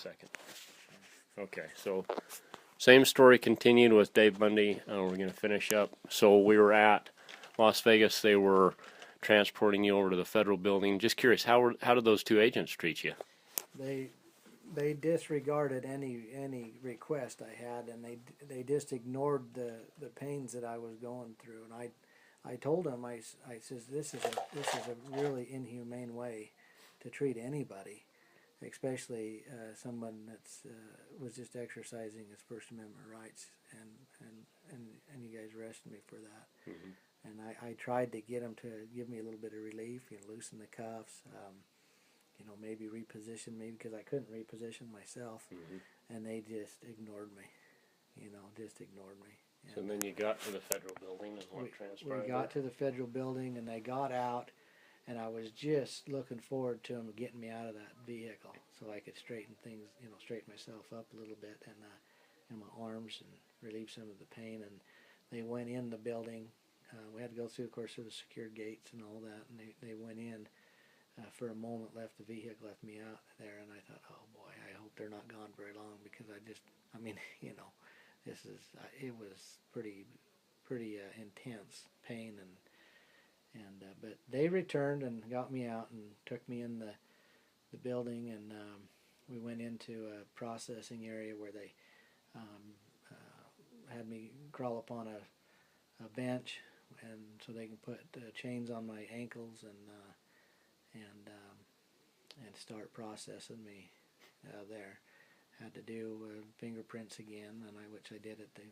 second. Okay, so same story continued with Dave Bundy. We're going to finish up. So we were at Las Vegas. They were transporting you over to the federal building. Just curious, how did those two agents treat you? They disregarded any request I had, and they just ignored the pains that I was going through. And I told them, I says, this is a really inhumane way to treat anybody, especially someone that's was just exercising his First Amendment rights, and you guys arrested me for that. Mm-hmm. And I tried to get them to give me a little bit of relief, loosen the cuffs, maybe reposition me, because I couldn't reposition myself, Mm-hmm. and they just ignored me, just ignored me. So then you got to the federal building and what transpired? We got to the federal building, and they got out, and I was just looking forward to them getting me out of that vehicle so I could straighten things, straighten myself up a little bit in my arms and relieve some of the pain. And they went in the building. We had to go through, of course, through the secured gates and all that, and they went in for a moment, left the vehicle, left me out there, and I thought, oh boy, I hope they're not gone very long, because it was pretty intense pain, but they returned and got me out and took me in the building, and we went into a processing area where they had me crawl up on a bench, and so they can put chains on my ankles and start processing me there. Had to do fingerprints again, which I did at the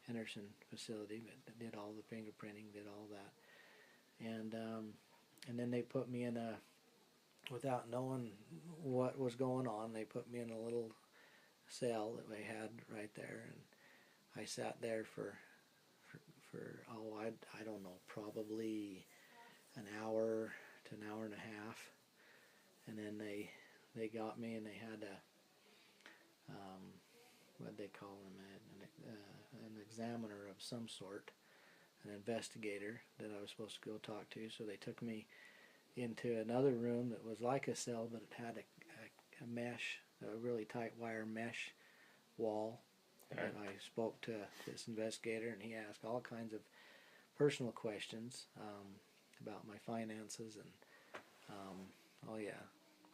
Henderson facility, but did all the fingerprinting, did all that, and then they put me in without knowing what was going on, they put me in a little cell that they had right there, and I sat there for I don't know, probably an hour to an hour and a half, and then they got me, and they had what they call him, an examiner of some sort, an investigator that I was supposed to go talk to. So they took me into another room that was like a cell, but it had a mesh, a really tight wire mesh wall. Okay. And I spoke to this investigator, and he asked all kinds of personal questions about my finances and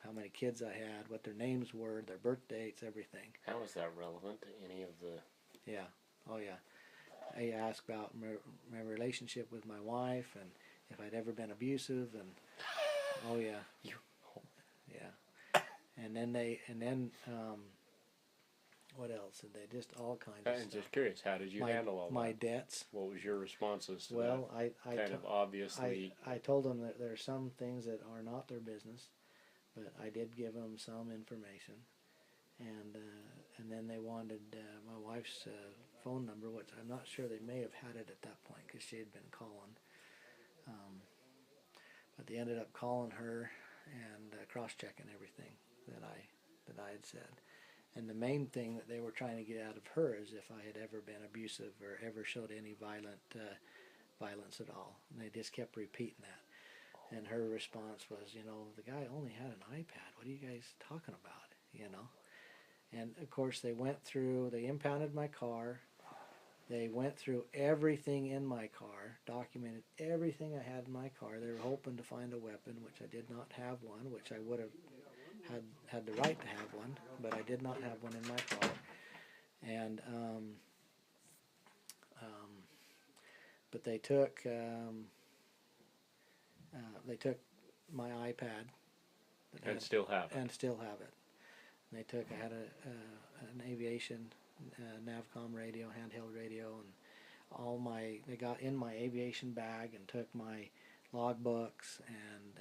how many kids I had, what their names were, their birth dates, everything. How is that relevant to any of the... Yeah, oh yeah. He asked about my relationship with my wife, and if I'd ever been abusive, and oh yeah. Yeah. And then what else? And they just all kinds of stuff. I'm just curious, how did you handle all that? My debts. What was your responses to that? Obviously... I told them that there are some things that are not their business, but I did give them some information, and then they wanted my wife's phone number, which I'm not sure they may have had it at that point because she had been calling, but they ended up calling her and cross-checking everything that I had said. And the main thing that they were trying to get out of her is if I had ever been abusive or ever showed any violence at all. And they just kept repeating that. And her response was, the guy only had an iPad. What are you guys talking about, And, of course, they impounded my car. They went through everything in my car, documented everything I had in my car. They were hoping to find a weapon, which I did not have one, which I would have had the right to have one, but I did not have one in my car. And but they took my iPad and still have it. And still have it. And I had an aviation Navcom radio, handheld radio, and they got in my aviation bag and took my logbooks and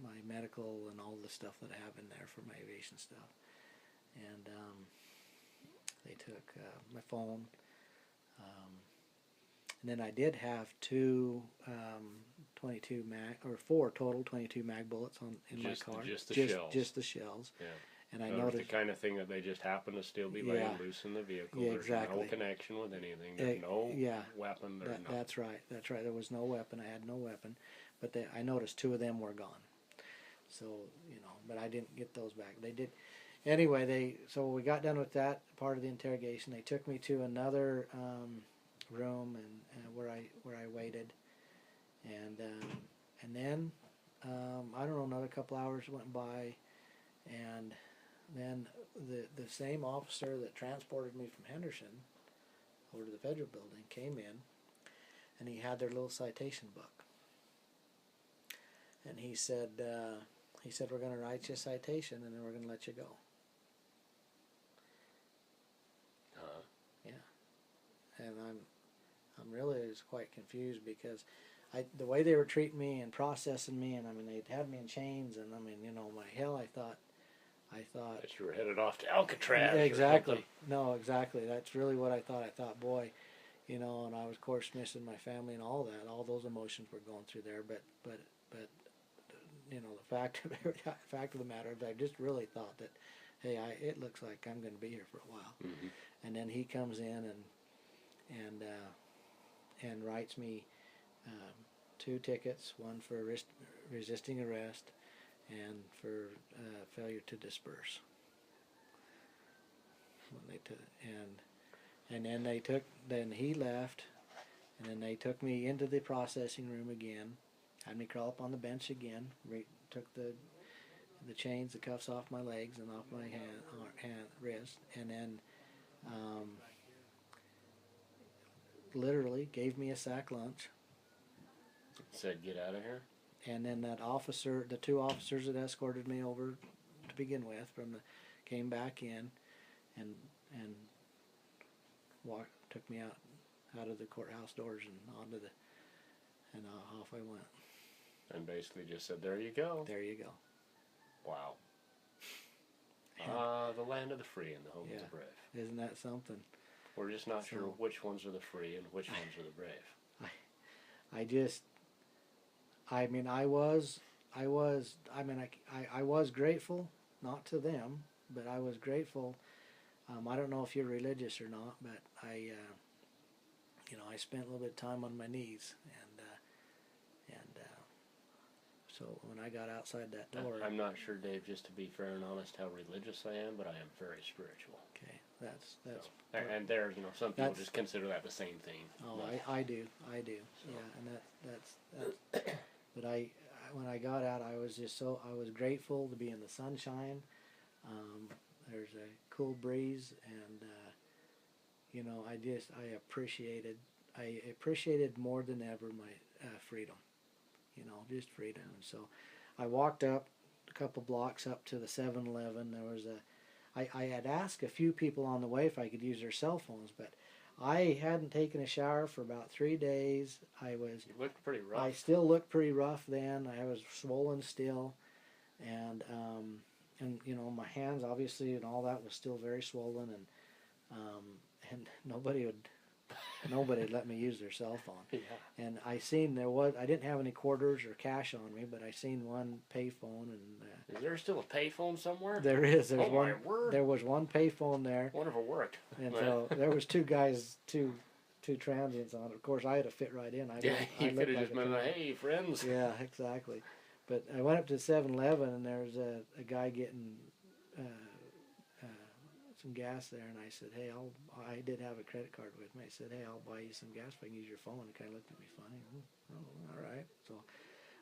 my medical and all the stuff that I have in there for my aviation stuff. And they took my phone. And then I did have four total 22 mag bullets in my car. Just the shells. Just the shells. Yeah. And I noticed noticed the kind of thing that they just happen to still be laying loose in the vehicle. Yeah, There's exactly. no connection with anything. There's no weapon. That's right. There was no weapon. I had no weapon. But I noticed two of them were gone. So, but I didn't get those back. They did. Anyway, so we got done with that part of the interrogation. They took me to another room and where I waited, and then I don't know, another couple hours went by, and then the same officer that transported me from Henderson over to the federal building came in, and he had their little citation book, and he said we're going to write you a citation and then we're going to let you go. Yeah, and I'm really just quite confused because the way they were treating me and processing me, and I mean they'd had me in chains, and I mean I thought that you were headed off to Alcatraz. Exactly. No, exactly. That's really what I thought. I thought, boy, and I was of course missing my family and all that. All those emotions were going through there. But the fact of the matter is, I just really thought that, hey, it looks like I'm going to be here for a while. Mm-hmm. And then he comes in and writes me 2 tickets, one for resisting arrest and for failure to disperse. Then he left, and then they took me into the processing room again, had me crawl up on the bench again, took the chains, the cuffs off my legs and off my wrist, and then literally gave me a sack lunch. Said, get out of here. And then the 2 officers that escorted me over to begin with, came back in, and took me out of the courthouse doors and and off I went. And basically just said, there you go. There you go. Wow. The land of the free and the home of the brave. Isn't that something? We're just not sure which ones are the free and which ones are the brave. I was grateful, not to them, but I was grateful. I don't know if you're religious or not, but I spent a little bit of time on my knees, and so when I got outside that door, I'm not sure, Dave, just to be fair and honest, how religious I am, but I am very spiritual. Okay, that's. So, and there, some people just consider that the same thing. Oh, I do. So. Yeah, and that's. But when I got out, I was grateful to be in the sunshine. There's a cool breeze, and I appreciated more than ever my freedom. Just freedom. And so I walked up a couple blocks up to the 7-Eleven. There was I had asked a few people on the way if I could use their cell phones, but I hadn't taken a shower for about 3 days. You looked pretty rough. I still looked pretty rough then. I was swollen still, and my hands obviously and all that was still very swollen, and nobody would let me use their cell phone. Yeah. And I didn't have any quarters or cash on me, but I seen one payphone. And is there still a payphone somewhere? There is. My word. There was one payphone there. Wonder if it worked. And so there was 2 guys, two transients on it. Of course, I had to fit right in. You could have just been like, hey, friends. Yeah, exactly. But I went up to 7-Eleven, and there was a guy getting some gas there, and I said, hey, I did have a credit card with me. I said, hey, I'll buy you some gas if I can use your phone. He kind of looked at me funny. Oh, all right. So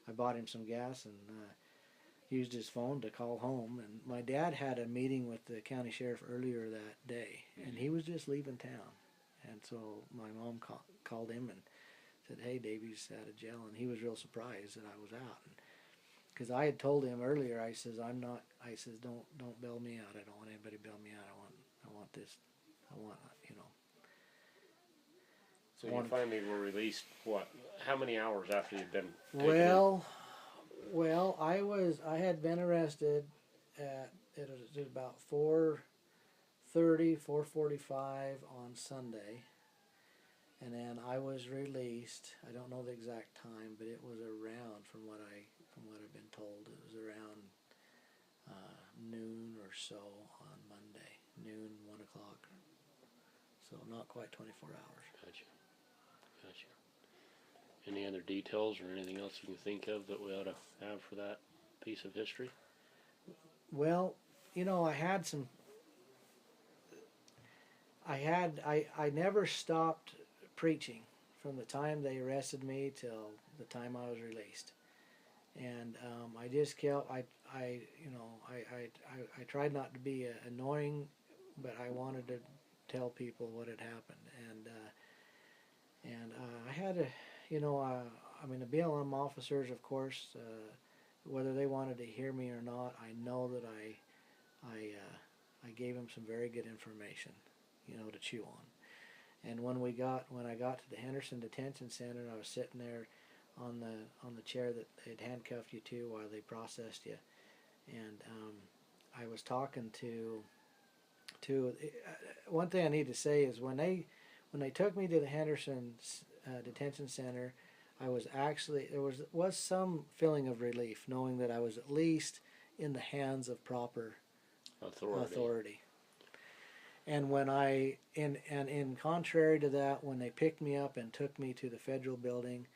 I bought him some gas and used his phone to call home. And my dad had a meeting with the county sheriff earlier that day, and he was just leaving town. And so my mom called him and said, hey, Davey's out of jail. And he was real surprised that I was out. Because I had told him earlier, I says, don't bail me out. I don't want anybody to bail me out. I want this. So you finally were released, what? How many hours after you'd been taken Well, I had been arrested it was about 4:30, 4:45 on Sunday. And then I was released. I don't know the exact time, but it was around, from what I've been told, it was around noon or so on Monday. Noon, 1 o'clock. So not quite 24 hours. Gotcha. Any other details or anything else you can think of that we ought to have for that? piece of history? Well, you know, I never stopped preaching from the time they arrested me till the time I was released. And I just kept, I tried not to be annoying, but I wanted to tell people what had happened. And I had to, I mean, the BLM officers, of course, whether they wanted to hear me or not, I know that I gave them some very good information, to chew on. And when I got to the Henderson Detention Center, and I was sitting there on the chair that they'd handcuffed you to while they processed you, and I was talking to one thing I need to say is when they took me to the Henderson Detention Center, I was actually, there was some feeling of relief knowing that I was at least in the hands of proper authority. And when in contrary to that, when they picked me up and took me to the federal building,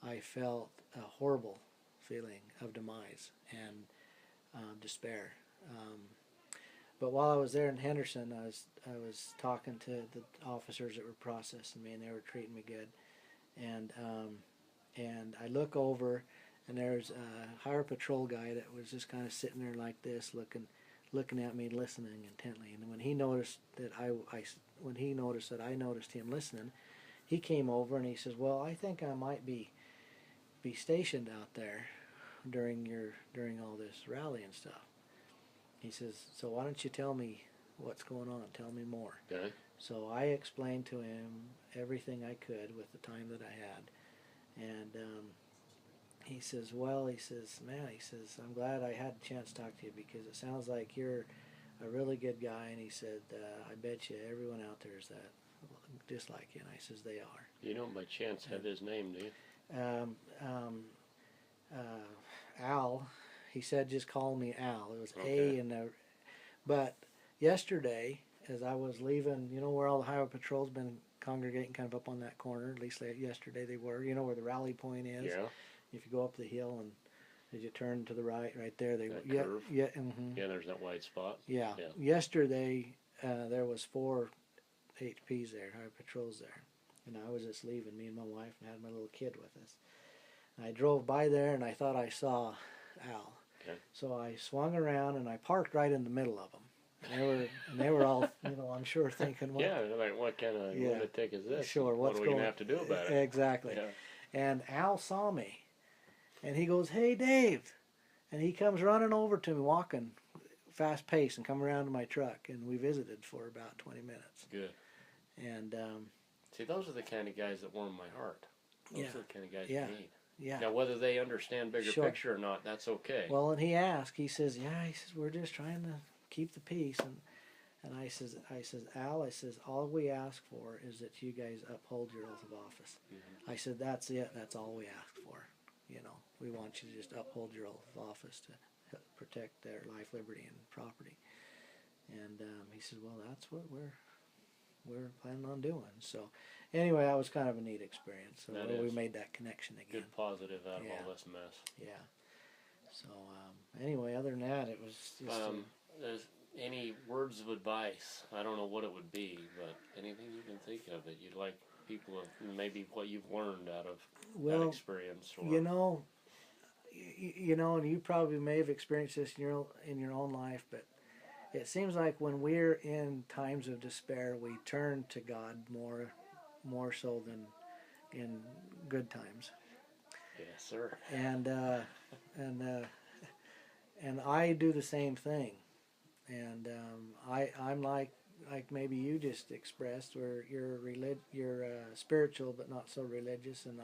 I felt a horrible feeling of demise and despair. But while I was there in Henderson, I was talking to the officers that were processing me, and they were treating me good. And I look over, and there's a highway patrol guy that was just kind of sitting there like this, looking at me, listening intently. And when he noticed that I noticed him listening, he came over and he says, "Well, I think I might be stationed out there during all this rally and stuff." He says, "So why don't you tell me what's going on? Tell me more." Okay. So I explained to him everything I could with the time that I had, and he says, "Well," he says, "man," he says, "I'm glad I had a chance to talk to you because it sounds like you're a really good guy." And he said, "I bet you everyone out there is that just like you." And I says, "They are." You don't by chance have his name, do you? Al. He said, "Just call me Al." It was Okay. A and a. But yesterday, as I was leaving, you know where all the highway patrol's been congregating, kind of up on that corner. At least yesterday they were. You know where the rally point is. Yeah. If you go up the hill and as you turn to the right there, they That yeah curve. yeah mm-hmm. Yeah, there's that white spot. Yeah. Yeah. Yesterday, there was 4 HPs there, highway patrols there, and I was just leaving, me and my wife, and had my little kid with us. And I drove by there, and I thought I saw Al. Okay. So I swung around and I parked right in the middle of them. And they were all, I'm sure thinking, what? Yeah, like what kind of lunatic is this? Sure, what are we going to have to do about it? Exactly. Yeah. And Al saw me, and he goes, "Hey, Dave," and he comes running over to me, walking fast pace, and come around to my truck, and we visited for about 20 minutes. Good. And see, those are the kind of guys that warm my heart. Those are the kind of guys you need. Yeah. Now, whether they understand bigger picture or not, that's okay. Well, and he asked, he says, "We're just trying to keep the peace." And I says, "Al," I says, "all we ask for is that you guys uphold your oath of office." Mm-hmm. I said, "That's it. That's all we ask for. We want you to just uphold your oath of office to protect their life, liberty, and property." And he said, "Well, that's what we're planning on doing." So anyway, that was kind of a neat experience. So we made that connection again. Good positive out of all this mess. Yeah. So anyway, other than that, it was just. There's any words of advice? I don't know what it would be, but anything you can think of that you'd like people to, maybe what you've learned out of that experience. Or, and you probably may have experienced this in your own life, but it seems like when we're in times of despair, we turn to God more so than in good times. Yes, sir. And I do the same thing, and I'm like maybe you just expressed, where you're spiritual but not so religious, and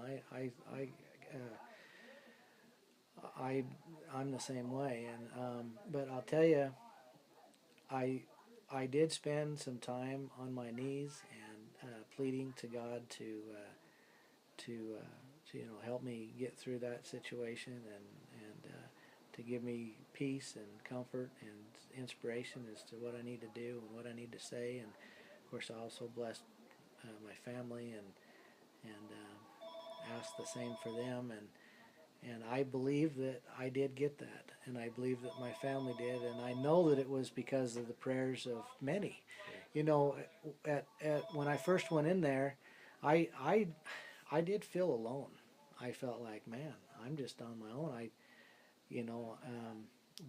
I'm the same way. And but I'll tell you, I did spend some time on my knees and pleading to God to help me get through that situation, and to give me peace and comfort and inspiration as to what I need to do and what I need to say. And of course, I also blessed my family and asked the same for them. And I believe that I did get that, and I believe that my family did, and I know that it was because of the prayers of many. You know, at when I first went in there, I did feel alone. I felt like, man, I'm just on my own. You know,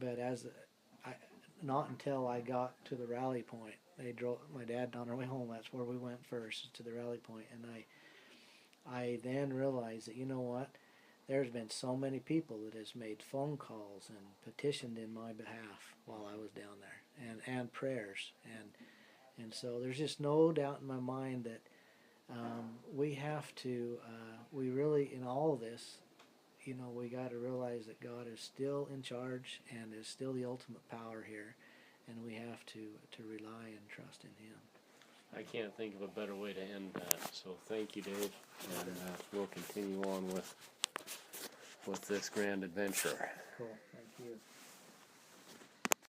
but I, not until I got to the rally point, they drove my dad on our way home. That's where we went first, to the rally point, and I then realized that, you know what, there's been so many people that has made phone calls and petitioned in my behalf while I was down there, and prayers, and so there's just no doubt in my mind that we have to, we really, in all of this, you know, we got to realize that God is still in charge and is still the ultimate power here, and we have to rely and trust in Him. I can't think of a better way to end that. So thank you, Dave, and we'll continue on with this grand adventure. Cool. Thank you.